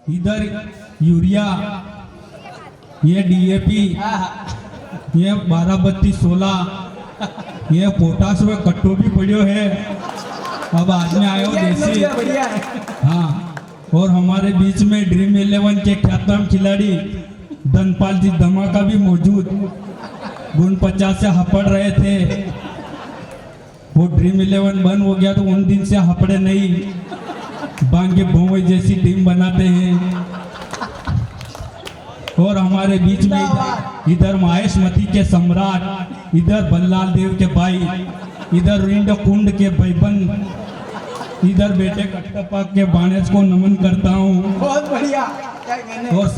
इधर यूरिया, ये डीएपी, ये 12-32-16, ये पोटास में कट्टो भी पड़ियो है। अब आज में आयो देसी। हाँ, और हमारे बीच में ड्रीम 11 के ख्यातनाम खिलाड़ी धनपाल जी धमाका भी मौजूद। गुण 50 से हपड़ रहे थे, वो ड्रीम 11 बंद हो गया तो उन दिन से हपड़े नहीं, बांगे भोंवे जैसी टीम बनाते हैं। और हमारे बीच में इधर महेशमती के सम्राट, इधर बल्लाल देव के भाई, इधर रिंड कुंड के भाईबंद, इधर बेटे कट्टप्पा के बाणेज को नमन करता हूँ। बहुत बढ़िया। और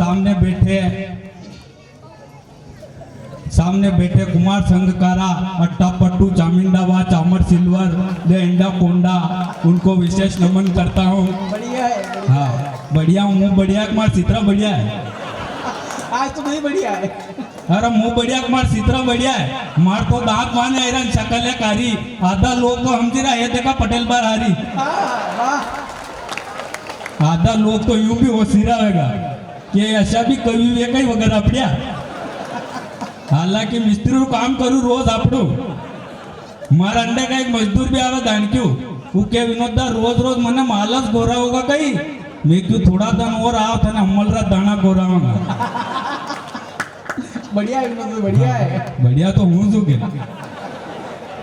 सामने बैठे कुमार संघकारा, अट्टा पट्टू, चामिंडावा, चामर सिल्वर, द इंडा कोंडा, उनको विशेष नमन करता हूँ। बढ़िया है। हाँ, बढ़िया हूँ, मुँह बढ़िया कुमार चित्रा बढ़िया है। आज तो नहीं बढ़िया है। अरे मुँह बढ़िया कुमार चित्रा बढ़िया है। मार तो दांत माने आयरन शकल है कारी, आधा लोग तो हम जिरा ये देखा पटेल बार हारी, आधा लोग तो यूं भी होशियार रहेगा कि ऐसा भी कभी वे कहीं वगैरह पड़िया। हालांकि मिस्त्री काम करूँ रोज आपड़ू, मारा अंडे का एक मजदूर भी आवे दानक्यू, उके विनोदा रोज रोज मने मालस गोरा होगा कहीं, मैं क्यों थोड़ा दिन और आओ था ना अमलरा दाना गोरा होगा। बढ़िया है विनोद, बढ़िया है। बढ़िया तो हूँ जो के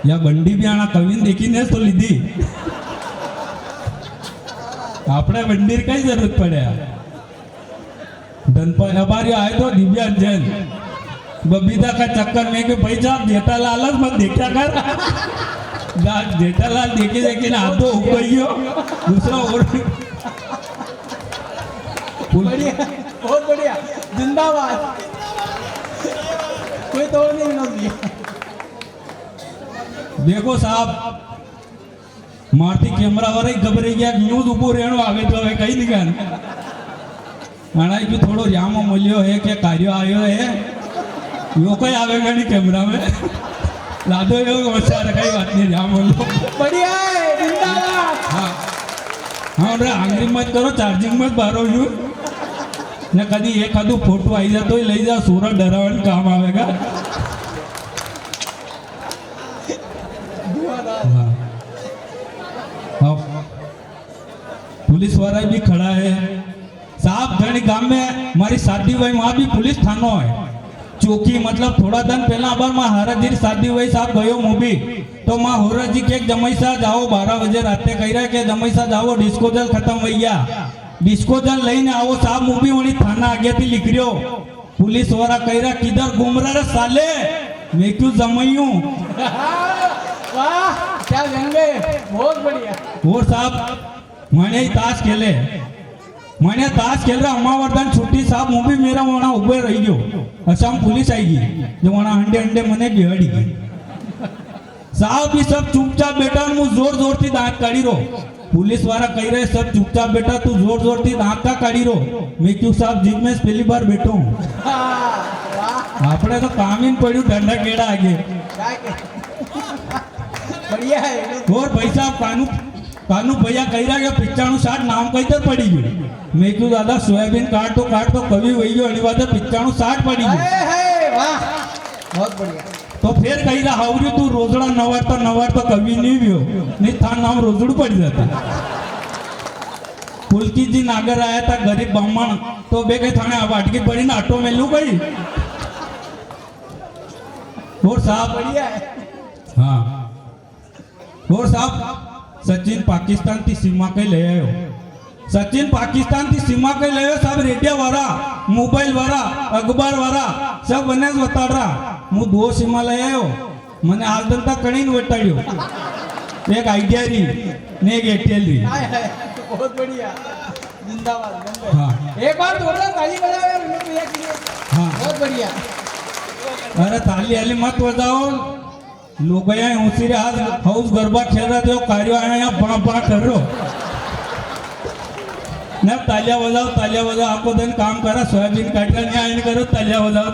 या बंडी भी आना कविन देखी ने तो लीधी, आपने बंडी की जरूरत पड़े। धनपाल हमारी आए तो दिव्या जैन बबीता का चक्कर में कि भाई साहब जेठालाल मत देखा कर, जेठालाल देखे देखे ना हाथों उगइयो दूसरा और बढ़िया, बहुत बढ़िया, जिंदाबाद। कोई तोड़ नहीं विनोद जी। देखो साहब, मारती कैमरा वाला ही घबरे गया, न्यूज ऊपो रेणो आवे तो है कहीं निकाल माना कि थोड़ो जामो मूल्यो है कि कार्य आयो है, यो कोई आवेगा नहीं कैमरा में लादो यो अच्छा कई बात नहीं जामो लो। बढ़िया है, जिंदाबाद। हाँ हाँ, रे आंगली मत करो, चार्जिंग मत बारो यू ने कभी एक आधो फोटो आई जा तो ले जा, सूरज डरावन काम आवेगा। हाँ, पुलिस वाला भी खड़ा है साहब। घणी गांव में हमारी शादी हुई, वहाँ भी पुलिस थानो है, चौकी। मतलब थोड़ा दिन पहला बार माँ हारा जी शादी हुई साहब गयो मूवी, तो माँ होरा जी के जमई सा जाओ 12 बजे राते कह रहा के जमई सा जाओ डिस्को जल खत्म हो गया, डिस्को जल लेने आओ साहब। मूवी वही थाना आगे थी लिख रही हो, पुलिस वाला कह रहा किधर घूम रहा रे साले, मैं क्यों जमई हूँ। वाह क्या गंगे, बहुत बढ़िया। और साहब मैंने ताश खेले, मैंने ताश खेल रहा अमावर्धन छुट्टी साहब, मूवी मेरा वहां उबे रही गयो, असम पुलिस आएगी जो वहां अंडे अंडे मने बिहड़ी गई साहब। भी सब चुपचाप बेटा, मुझ जोर जोर थी दांत काढ़ी रो, पुलिस वाला कह रहे सब चुपचाप बेटा, तू जोर जोर थी दांत का काढ़ी रो, मैं क्यों साहब जीप में पहली बार बैठो हूँ। आपने तो काम ही पड़ू डंडा केड़ा आगे। बढ़िया है। और भाई साहब कानू भैया कह रहा कि 95-60 नाम कहते पड़ी गई, मैं क्यों दादा सोयाबीन काट तो कभी वही गयो, अड़ी बात 95-60 पड़ी गई। वाह बहुत बढ़िया। तो फिर कही रहा हाउरी तू रोजड़ा नवार तो कभी नहीं भी हो, नहीं था नाम रोजड़ू पड़ जाता। पुलकी जी नागर आया था गरीब ब्राह्मण, तो बे कही थाने अब अटकी पड़ी ना ऑटो में लू गई। और साहब बढ़िया है। हाँ, और साहब सचिन पाकिस्तान की सीमा के ले आयो, सचिन पाकिस्तान की सीमा के ले आयो। सब रेडियो वाला, मोबाइल वाला, अखबार वाला सब बने बता रहा, मु 2 सीमा ले आयो, मैंने आज दिन तक कहीं नहीं बटाड़ियो, एक आइडिया री ने एक एयरटेल री। बहुत बढ़िया, जिंदाबाद। हाँ, एक बार जोरदार ताली बजाओ विनोद भैया के लिए। हाँ बहुत बढ़िया। अरे ताली वाली मत बजाओ, लोग यहाँ होशियार आज हाउस गरबा खेल रहे थे, कार्य आया यहाँ बड़ा कर रहे हो ना, तालियां बजाओ, आपको दिन काम करा, सोयाबीन काट कर नहीं करो, तालियां बजाओ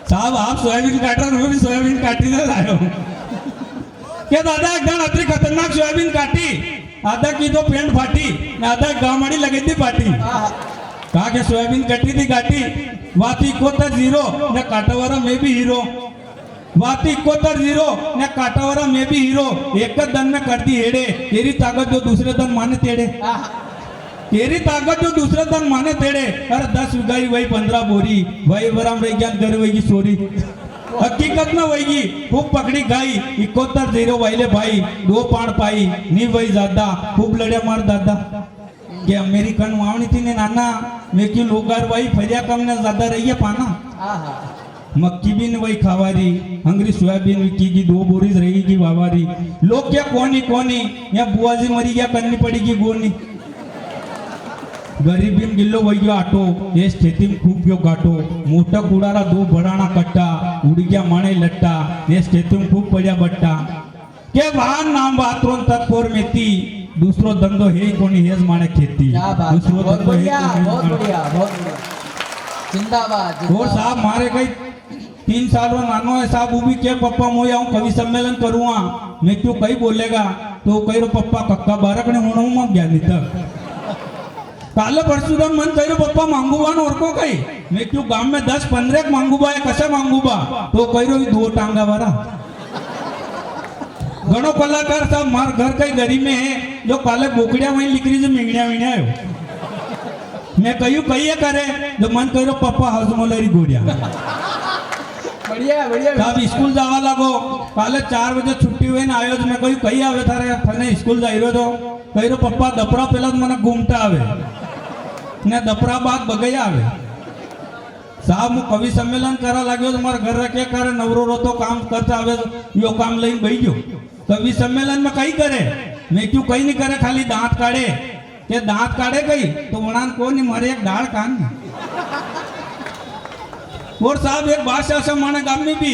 साहब। आप सोयाबीन काट रहे हो, भी सोयाबीन काटी ना लाए हो क्या दादा, एकदम अतरी खतरनाक सोयाबीन काटी आधा की तो पेंट फाटी ने आधा गाँव माड़ी लगी थी पाटी हाँ कहा के सोयाबीन कटी थी घाटी वाती 71 ने काटावारा में भी हीरो वाती 71 ने काटावारा में भी हीरो एक दन में कर दी हेड़े तेरी ताकत जो दूसरे दन माने तेड़े हाँ तेरी ताकत जो दूसरे दन माने तेड़े अरे 10 उगाई वही 15 बोरी वही बराम विज्ञान कर वही सोरी हकीकत में वही खूब पकड़ी गाई 71 वाइले भाई 2 पाण पाई नी वही ज्यादा खूब लड़े मार दादा के अमेरिकन वावनी थी ने नाना मैं क्यों लोगार वही फरिया कम ने ज्यादा रही है पाना हाँ मक्की भी वही खावारी हंगरी सोयाबीन विकीगी 2 बोरीज रहेगी वावारी लोग क्या कोनी कोनी या बुआजी मरी गया करनी पड़ेगी गोनी गरीबी में गिल्लो वही आटो ये खेती में खूब क्यों काटो मोटा कुड़ारा 2 बड़ाना कट्टा उड़ गया माने लट्टा ये खेती में खूब पड़ा बट्टा के वाहन नाम बातरों तत्पोर में थी दूसरो धंधो है ही कोनी हेज माने खेती क्या बात दूसरो बहुत धंधो है बढ़िया ही बहुत कोनी बढ़िया बहुत बढ़िया जिंदाबाद और जिंदाबाद। साहब मारे कई 3 साल में नानो है साहब वो भी क्या पप्पा मोया हूँ कवि सम्मेलन करूँगा मैं क्यों कहीं बोलेगा तो कही रो पप्पा कक्का बारक ने होना हूँ मैं ज्ञानी तक काले परशुराम मन कही रो पप्पा मांगूबा न और को कही मैं क्यों गांव में 10-15 मांगूबा है कसा मांगूबा तो कही रो 2 टांगा वारा घणो कलाकार साहब मार घर कई गरीब में है जो काले बोकड़िया वहीं लिख रही जो मिंगड़िया मिंगड़िया है मैं कही कही करे जो मन कही रो पप्पा हजमोलरी गोड़िया बढ़िया बढ़िया साहब स्कूल जावा लागो काले 4 बजे छुट्टी हुई ने आयो मैं कही कही आवे थारे थने स्कूल जाई रो तो कही रो पप्पा दपरा पेला मने घूमता आवे ने दपरा बाद बगैया आवे साहब मु कवि सम्मेलन करा लाग्यो तो मारा घर रखे करे नवरो रो तो काम करता आवे यो काम लई गई गयो कवि सम्मेलन में कई करे मैं क्यों कहीं नहीं करे खाली दांत काढ़े के दांत काढ़े गई तो वणान को नहीं मारे एक दाढ़ कान और साहब एक भाषा से माने गाम में भी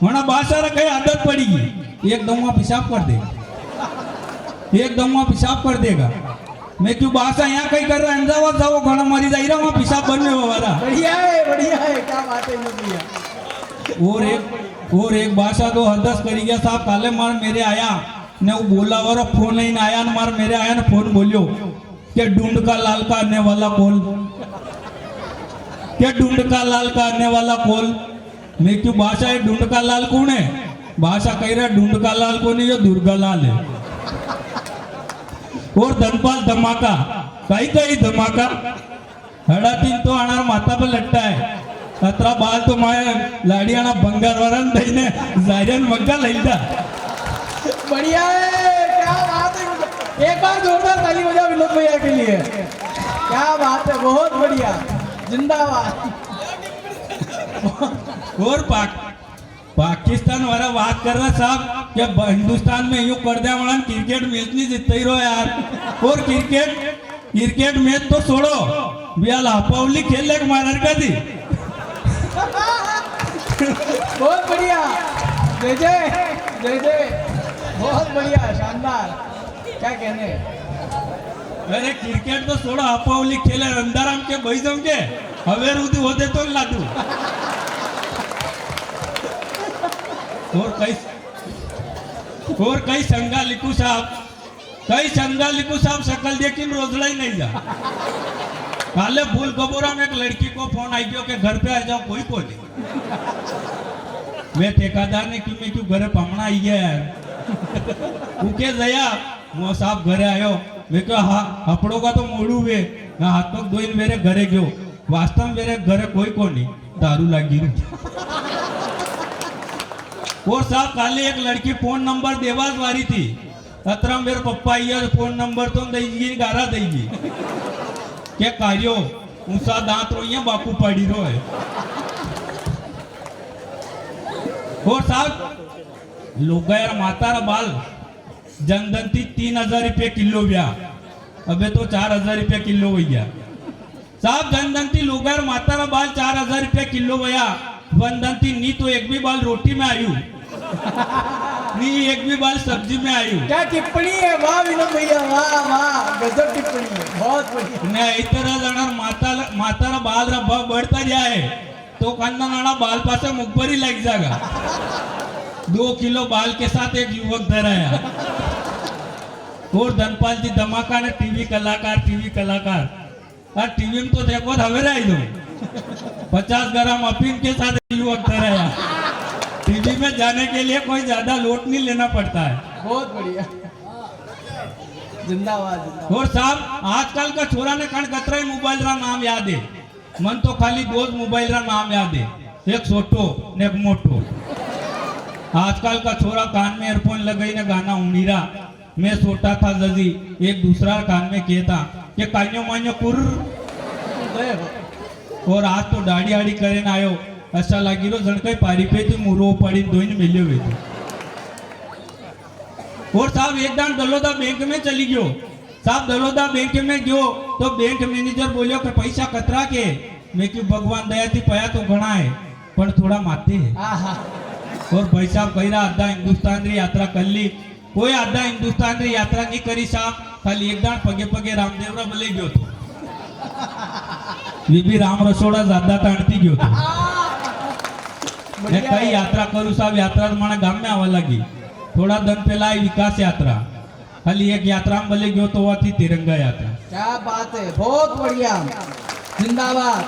वना भाषा रा कई आदत पड़ेगी एक दम वहाँ पेशाब कर देगा एक दम वहाँ पेशाब कर देगा मैं क्यों भाषा यहाँ कहीं कर रहा है अहमदाबाद जाओ घना मरी जाई रहा वहाँ पेशाब बनने वाला बढ़िया है क्या बात है भैया और एक भाषा तो हदस करी गया साहब काले मार मेरे आया ने वो बोला और फोन नहीं आया न मार मेरे आया न फोन बोलियो के ढूंढ का लाल का आने वाला कॉल क्या ढूंढ का लाल का आने वाला कॉल मैं क्यों भाषा है ढूंढ का लाल कौन है भाषा कह रहा ढूंढ का लाल कौन है ये दुर्गा लाल है और धनपाल धमाका कहीं कहीं धमाका हड़ा तीन तो आना माथा पे लट्टा है 17 बाल तो माए लाड़ियाना बंगार वरन दईने जायरन मग्गा लईदा बढ़िया है क्या बात है एक बार जोरदार ताली बजाओ विनोद भैया के लिए क्या बात है बहुत बढ़िया जिंदाबाद और पाकिस्तान वाला बात कर रहा साहब क्या हिंदुस्तान में यूं कर दिया वाला क्रिकेट मैच नहीं जीतते ही रहो यार और क्रिकेट मैच तो छोड़ो बियाल हापावली खेल ले मारर का थी बहुत बढ़िया जय जय बहुत बढ़िया शानदार क्या कहने अरे क्रिकेट तो छोड़ो हापावली खेले अंधाराम के भाई जम के हवे रुदी होते तो लादू और कई संगा लिखू साहब शकल देखी रोजड़ा ही नहीं जा काले भूल गबोरा में एक लड़की को फोन आई गयो के घर पे आ जाओ कोई को नहीं मैं ठेकेदार ने क्यों मैं क्यों घरे पामना आई है यार उके जया वो साहब घरे आयो मैं कहा हाँ हपड़ो का तो मोड़ू हुए ना हाथ पग धोई मेरे घरे गयो वास्तव मेरे घरे कोई को नहीं दारू लगी और साहब काले एक लड़की फोन नंबर देवास वारी थी अतरा मेरे पप्पा ये फोन नंबर तो देगी गारा देगी क्या कार्यो ऊंचा दांत रो ये बापू पड़ी रो है और साहब लोग मातारा बाल जनदंती 3000 रुपये किलो ब्या अबे तो 4000 रुपये किलो हो गया साहब जनदंती लोग मातारा बाल 4000 रुपये किलो भैया वनदंती नी तो एक भी बाल रोटी में आयु नी एक भी बाल सब्जी में आयु क्या टिप्पणी है वाह विनोद भैया वाह गजब टिप्पणी है बहुत बढ़िया ने इतना जणार मातारा बाल रब्बा बढ़ता जाए तो कन्ना नाना बाल पासे मुखबरी लग जाएगा 2 किलो बाल के साथ एक युवक धराया और धनपाल जी धमाका ने टीवी कलाकार और टीवी में तो देखो हवे रही दो 50 ग्राम अफीम के साथ युवक कराया। टीवी में जाने के लिए कोई ज्यादा लोट नहीं लेना पड़ता है। बहुत बढ़िया, जिंदाबाद जिंदाबाद। और साहब आजकल का छोरा ने कण कतरा मोबाइल रा नाम याद है, मन तो खाली 2 मोबाइल रा नाम याद है, एक छोटो ने एक मोटो। आजकल का छोरा कान में एयरफोन लगाई ने गाना उड़ीरा। मैं छोटा था जजी एक दूसरा कान में कहता कि कान्यो मान्यो कुर। और आज तो दाढ़ी आड़ी करे ना आयो, ऐसा लगी रो जन कई पारी पे तू मुरो पड़ी दोइन मिले हुए थे। और साहब एक दान दलोदा बैंक में चली गयो। साहब दलोदा बैंक में गयो तो बैंक मैनेजर बोलियो कि पैसा कतरा के। मैं क्यों भगवान दया थी पया तो घना है पर थोड़ा माते है। और भाई साहब कही रहा आधा हिंदुस्तान री यात्रा कर ली। कोई आधा हिंदुस्तान री यात्रा नहीं करी साहब, खाली एक दान पगे पगे रामदेवरा बोले गयो तो ये भी राम रसोड़ा ज्यादा ताणती गयो तो। मैं कई यात्रा करू साहब, यात्रा तो मारा गाम में आवा लगी। थोड़ा दिन पहला आई विकास यात्रा, खाली एक यात्रा में बोले गयो तो वो थी तिरंगा यात्रा। क्या बात है, बहुत बढ़िया, जिंदाबाद।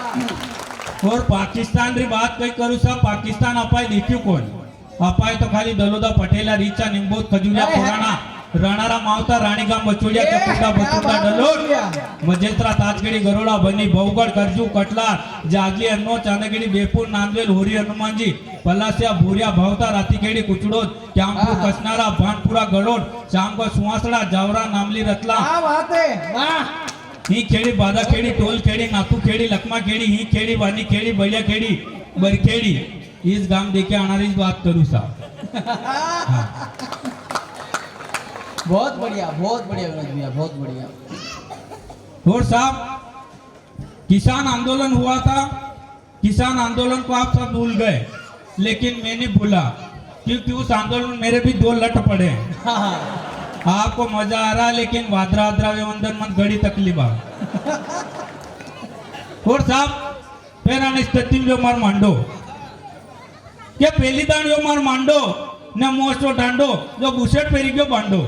और पाकिस्तान री बात कई करू साहब, पाकिस्तान अपाय देखियो कौन अपाय तो खाली दलोदा पटेला रीचा निम्बोत खजूरिया पुराना राणारा मावता रानीगाम बचोड़िया चकुंडा बचुंडा डलोड मजेत्रा ताजगढ़ी गरोड़ा बनी बहुगढ़ करजू कटलार जागली अन्नो चांदगढ़ी बेपुर नांदवेल होरी हनुमान जी पलासिया भूरिया भावता रातीखेड़ी कुचड़ोद क्यामपुर कसनारा भानपुरा गड़ोड शामगढ़ सुहासड़ा जावरा नामली रतला। क्या बात है, वाह। ही खेड़ी बादा खेड़ी टोल खेड़ी नाथू खेड़ी लखमा खेड़ी ही खेड़ी वानी खेड़ी बढ़िया खेड़ी बरखेड़ी इस गांव देखे आना बात करूँ साहब। बहुत बढ़िया विनोद भैया, बहुत बढ़िया। और साहब किसान आंदोलन हुआ था, किसान आंदोलन को आप सब भूल गए, लेकिन मैं नहीं भूला क्योंकि उस आंदोलन में मेरे भी 2 लट पड़े हैं। आपको मजा आ रहा लेकिन वादरा आदरा वेवंदन मन घड़ी तकलीफ आ। और साहब फिर आने स्थिति में मार मांडो क्या पहली दान यो मार मांडो न मोस्टो डांडो जो बुशेट पेरी गयो बांडो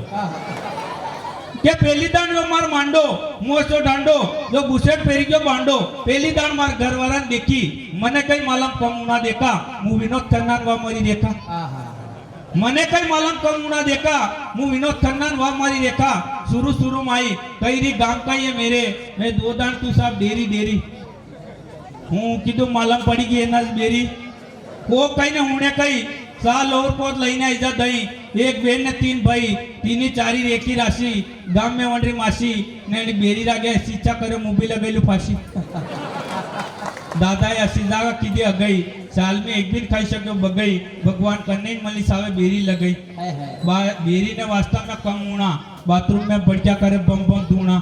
क्या पहली दान यो मार मांडो मोस्टो डांडो जो बुशेट पेरी गयो बांडो। पहली दान मार घर वाला देखी मने कई मालूम कम उना देखा मु विनोद खन्ना वा मरी देखा। मने कई मालूम कम उना देखा मु विनोद खन्ना वा मरी देखा। शुरू में आई कई री गांव का ये मेरे मैं 2 दान तू साहब डेरी हूँ किधु मालूम पड़ी गई ना डेरी को कई ने होने कई साल और पोत लईने इज्जत दई। एक बेन ने 3 भाई 3 4 एक ही राशि गांव में वंडरी मासी ने बेरी रागे शिक्षा करे मुबी लगेलू फांसी। दादा या सीधा किदे अगई साल में एक दिन खाई सके बगई भगवान करने मली सावे बेरी लगई। बेरी ने वास्तव में कम होना बाथरूम में बढ़िया करे बम धूना।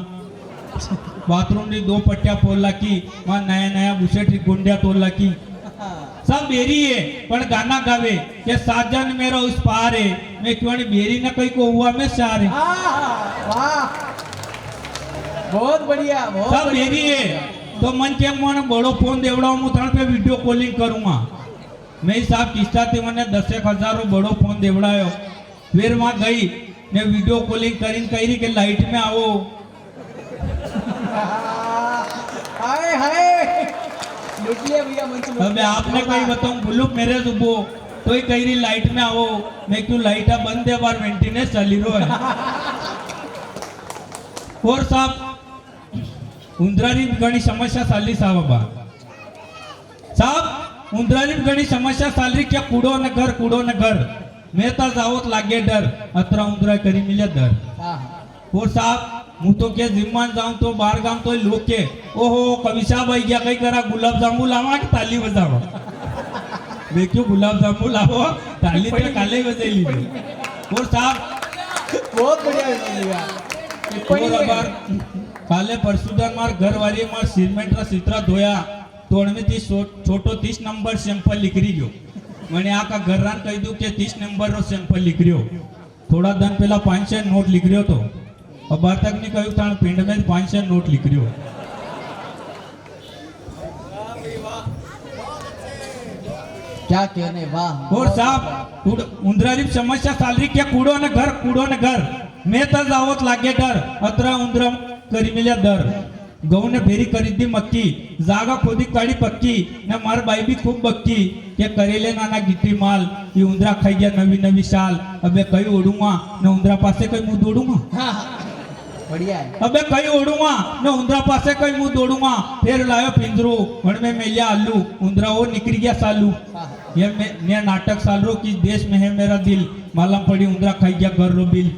बाथरूम ने 2 पट्टिया पोल की वहां नया बुशेट गुंडिया तोड़ की सब बेरी है पर गाना गावे के साजन मेरा उस पार है मैं क्यों बेरी न कहीं को हुआ मैं सार है। बहुत बढ़िया, सब बेरी है तो मन के मन बड़ो फोन देवड़ा हूँ थन पे वीडियो कॉलिंग करूंगा मैं साहब किस्ता थे मैंने 10,000 बड़ो फोन देवड़ायो। फिर वहां गई ने वीडियो कॉलिंग करी के लाइट में आओ। हाय हाय भैया अब आपने कहीं बताऊं बुलुक मेरे सुबो तो ही कही लाइट में आओ मैं क्यों लाइट बंद है बार मेंटेनेंस चली रो है। और साहब उंदरानी घणी समस्या साली साहब उंदरानी घणी समस्या साली क्या कूड़ो न घर मैं तो जावत लागे डर अतरा उंदरा करी मिले डर। और साहब मु तो क्या जिम्मान जाऊं तो बाहर गांव तो लोग के ओहो कवि साहब आई गया कहीं करा गुलाब जामुन लावा कि ताली बजावा। मैं क्यों गुलाब जामुन लाओ ताली तो काले बजे ली। और साहब बहुत बढ़िया काले परसुदान मार घर वाली मार सीमेंट रा सित्रा धोया तोड़ में 30 छोटो 30 नंबर सैंपल लिख रही गयो। मैंने आका घर रान कही दू के 30 नंबर रो सैंपल लिख रही हो। थोड़ा दिन पहला 500 नोट लिख रही हो तो अब बार तक नहीं कहूँ था पिंड में 500 नोट लिख रही हो। क्या कहने वाह। और साहब उंदरारी समस्या सालरी क्या कूड़ो न घर मैं तर जावत लागे डर अत्रा उंदरा करी मिल्या दर गहू ने फेरी करी दी मक्की जागा खोदी काढी पक्की ने मार बाई भी खूब बक्की के करेले नाना गिट्टी माल ये उंदरा खाई गया नवी नवी शाल अबे कई ओढूंगा ने उंदरा पासे कई मुंह दौड़ूंगा हाँ, बढ़िया है। अबे कई ओढूंगा ने उंदरा पासे कई मुंह दौड़ूंगा फिर लायो पिंजरो हण में मेलिया आलू उंदरा वो निकल गया सालू ये मैं नाटक सालरो किस देश में है मेरा दिल मालूम पड़ी उंदरा खाई गया घर रो बिल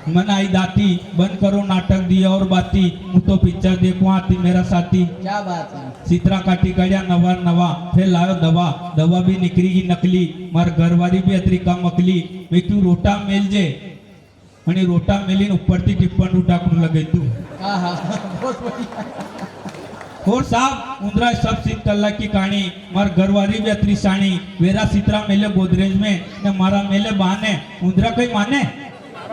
मन आई दाती बंद करो नाटक दिया और बाती मु तो पिक्चर देखो आती मेरा साथी क्या बात है। सीतरा काटी गया नवा नवा फिर लायो दवा दवा भी निकली नकली मार घरवाली भी अतरी का मकली वे क्यों रोटा मेल जे आणि रोटा मेली ऊपरती टिप्पण उठाकू लगे तू हाँ हाँ बहुत बढ़िया। और साहब उंदरा सब सीत कल्ला की कहानी मार घरवाली भी अतरी साणी वेरा सीतरा मेले गोदरेज में ने मारा मेले बहाने उंदरा कई माने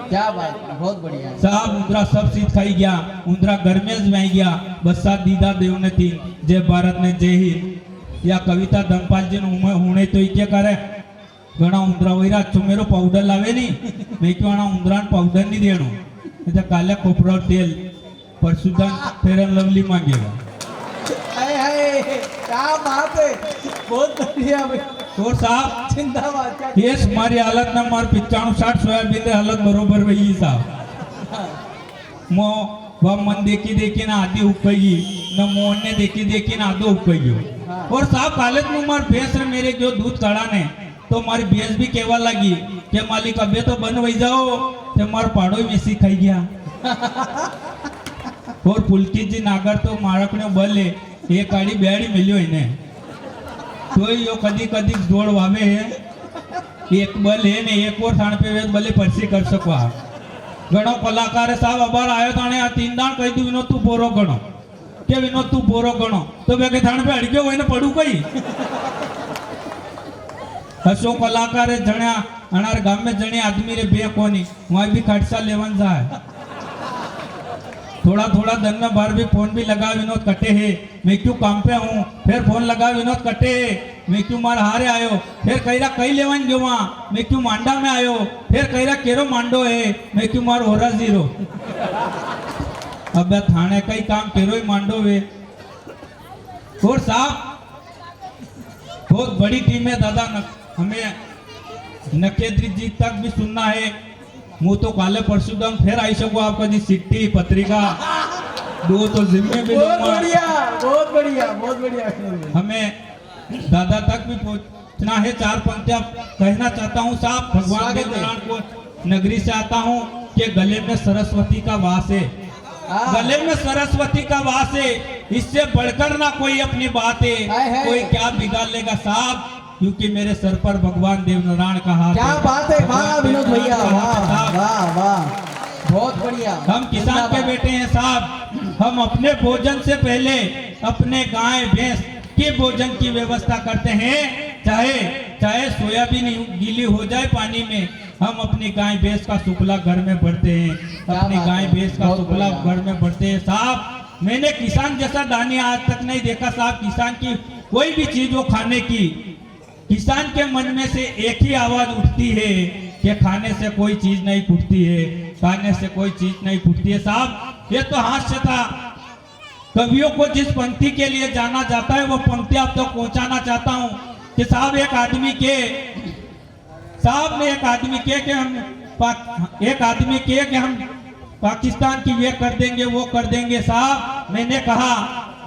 क्या बात है, बहुत बढ़िया। साहब उंदरा सब सीत खाई गया उंदरा घर में आई गया बसा दीदा देव ने तीन जय भारत ने जय हिंद या कविता धनपाल जी ने होने तो क्या करे घना उंदरा वैरा चुमेरो पाउडर लावे नहीं मैं क्यों आना उंदरा पाउडर नहीं देनो अच्छा काले खोपरा तेल परसुदान फेयर एंड लवली मांगेगा हाय हाय क्या बात है, बहुत बढ़िया भाई। और साहब जिंदाबाद। क्या ये हमारी हालत ना मार 95-60 सोयाबीन रे हालत बरोबर वही साहब मो वह मन देखी ना आधी उकई न मोहन ने देखी ना आधो उकई और साहब काले में मार भैंस रे मेरे जो दूध कड़ा ने तो मारी भैंस भी केवा लगी के मालिक अबे तो बन वही जाओ ते मार पाड़ो में खाई गया और पुलकी जी नागर तो मारक ने बले एक गाड़ी बेड़ी मिलियो इन्हें तो यो कदी कदी जोड़ वावे है एक बल है ने एक और थान पे वेद बले परसी कर सको गणो कलाकार साहब अबार आयो ताने आ तीन दान कही तू विनोद तू बोरो गणो के विनोद तू बोरो गणो तो वे के थान पे अड़ग्यो होने पड़ू कई हसो कलाकार जण्या अनार गाम में जणे आदमी रे बे कोनी वहां भी खटसा लेवन जाए थोड़ा थोड़ा दिन में बार भी फोन भी लगा विनोद कटे है मैं क्यों काम पे हूँ फिर फोन लगा विनोद कटे है मैं क्यों मार हारे आयो फिर कईरा कई लेवन गयो वहाँ मैं क्यों मांडा में आयो फिर कईरा केरो मांडो है मैं क्यों मार होरा जीरो अब थाने कई काम केरो ही मांडो वे और साहब बहुत बड़ी टीम है दादा हमें नकेद्री जी तक भी सुनना है मुँह तो काले परशुदम फिर आई सकू आपका जी चिट्ठी पत्रिका दो तो जिम्मे भी बहुत बढ़िया बहुत बढ़िया बहुत बढ़िया। हमें दादा तक भी पहुंचना है। चार पंक्तियां कहना चाहता हूँ साहब भगवान देव नारायण को नगरी से आता हूँ कि गले में सरस्वती का वास है गले में सरस्वती का वास है इससे बढ़कर ना कोई अपनी बात है कोई क्या बिगाड़ लेगा साहब क्योंकि मेरे सर पर भगवान देव नारायण का हाथ क्या बात है। वाह विनोद भैया वाह वाह वाह बहुत बढ़िया। हम किसान के बेटे हैं साहब हम अपने भोजन से पहले अपने गाय भैंस के भोजन की व्यवस्था करते हैं चाहे चाहे सोयाबीन गीली हो जाए पानी में हम अपनी गाय भैंस का सुपला घर में भरते हैं अपनी गाय भैंस का सुपला घर में भरते हैं साहब। मैंने किसान जैसा दानी आज तक नहीं देखा साहब। किसान की कोई भी चीज वो खाने की किसान के मन में से एक ही आवाज उठती है कि खाने से कोई चीज नहीं फूटती है खाने से कोई चीज नहीं फूटती है साहब। ये तो हास्य था। कवियों को जिस पंक्ति के लिए जाना जाता है वो पंक्ति आप तक पहुंचाना चाहता हूं कि साहब एक आदमी के कि हम पाकिस्तान की ये कर देंगे वो कर देंगे साहब। मैंने कहा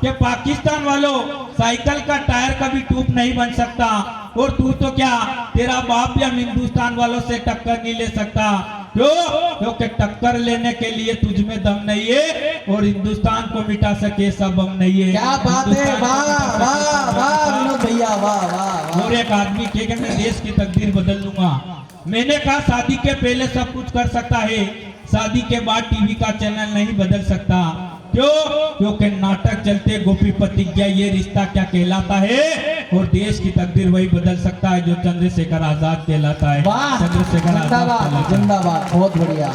कि पाकिस्तान वालों साइकिल का टायर कभी ट्यूब नहीं बन सकता और तू तो क्या तेरा बाप भी हम हिंदुस्तान वालों से टक्कर नहीं ले सकता क्योंकि टक्कर लेने के लिए तुझ में दम नहीं है और हिंदुस्तान को मिटा सके सब हम नहीं है। क्या बात है वाह वाह वाह विनोद भैया वाह वाह। और एक आदमी के कि मैं देश की तकदीर बदल लूंगा। मैंने कहा शादी के पहले सब कुछ कर सकता है शादी के बाद टीवी का चैनल नहीं बदल सकता क्योंकि नाटक चलते गोपी प्रतिज्ञा ये रिश्ता क्या कहलाता है और देश की तकदीर वही बदल सकता है जो चंद्रशेखर आजाद कहलाता है। वाह चंद्रशेखर आजाद जिंदाबाद बहुत बढ़िया।